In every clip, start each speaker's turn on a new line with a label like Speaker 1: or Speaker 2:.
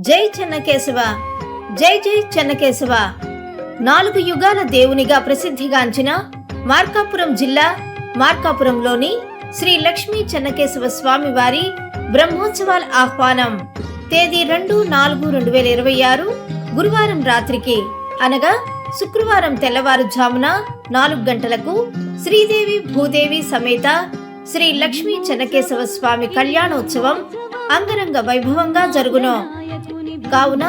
Speaker 1: జై చెన్నకేశవ, జై జై చెన్నకేశవ. 4 యుగాల దేవునిగా ప్రసిద్ధిగాంచిన మార్కాపురం జిల్లా మార్కాపురంలోని శ్రీ లక్ష్మీ చెన్నకేశవ స్వామి వారి బ్రహ్మోత్సవాల ఆహ్వానం తేదీ 2-4-2026 గురువారం రాత్రికి అనగా శుక్రవారం తెల్లవారుజామున 4 గంటలకు శ్రీదేవి భూదేవి సమేత శ్రీ లక్ష్మీ చెన్నకేశవ స్వామి కళ్యాణోత్సవం అంగరంగ వైభవంగా జరుగును. కావున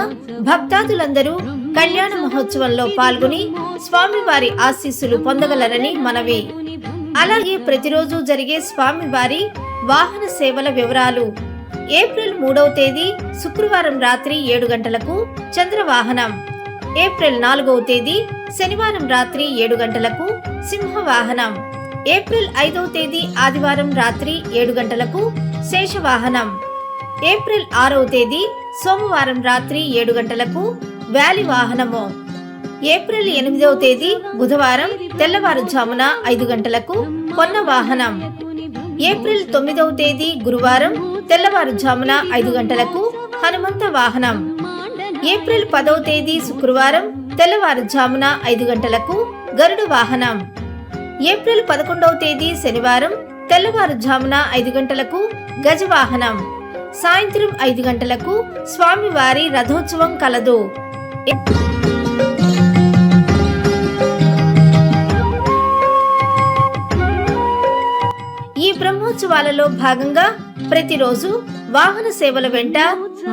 Speaker 1: భక్తాదులందరూ కళ్యాణ మహోత్సవంలో పాల్గొని స్వామివారి ఆశీస్సులు పొందగలరని మనవి. అలాగే ప్రతిరోజు జరిగే స్వామివారి వాహన సేవల వివరాలు: ఏప్రిల్ 3వ తేదీ శుక్రవారం రాత్రి 7 గంటలకు చంద్రవాహనం, ఏప్రిల్ 4వ తేదీ శనివారం రాత్రి 7 గంటలకు సింహవాహనం, ఏప్రిల్ 5వ తేదీ ఆదివారం రాత్రి 7 గంటలకు శేషవాహనం, ఏప్రిల్ 6వ తేదీ సోమవారం రాత్రి 7 గంటలకు వ్యాలి వాహనము, ఏప్రిల్ 8వ తేదీ బుధవారం తెల్లవారుజామున 5 గంటలకు పొన్న వాహనం, ఏప్రిల్ 9వ తేదీ గురువారం తెల్లవారుజామున 5 గంటలకు హనుమంత వాహనం, ఏప్రిల్ 10వ తేదీ శుక్రవారం తెల్లవారుజామున 5 గంటలకు గరుడ వాహనం, ఏప్రిల్ 11వ తేదీ శనివారం తెల్లవారుజామున 5 గంటలకు గజవాహనం, సాయంత్రం 5 గంటలకు స్వామివారి రథోత్సవం కలదు. ఈ బ్రహ్మోత్సవాలలో భాగంగా ప్రతిరోజు వాహన సేవల వెంట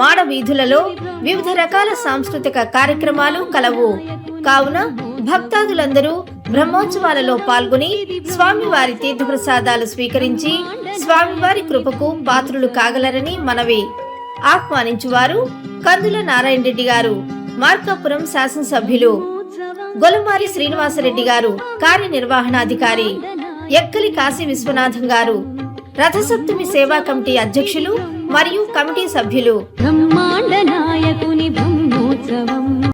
Speaker 1: మాడ వీధులలో వివిధ రకాల సాంస్కృతిక కార్యక్రమాలు కలవు. కావున భక్తాదులందరూ బ్రహ్మోత్సవాలలో పాల్గొని స్వామివారి తీర్థప్రసాదాలు స్వీకరించి స్వామివారి కృపకు పాత్రులు కాగలరని మనవి. ఆహ్వానించువారు కందుల నారాయణ రెడ్డి గారు, మార్కాపురం శాసనసభ్యులు, గొలమారి శ్రీనివాసరెడ్డి గారు కార్యనిర్వహణాధికారి, ఎక్కలి కాశీ విశ్వనాథం గారు రథసప్తమి సేవా కమిటీ అధ్యక్షులు మరియు కమిటీ సభ్యులు.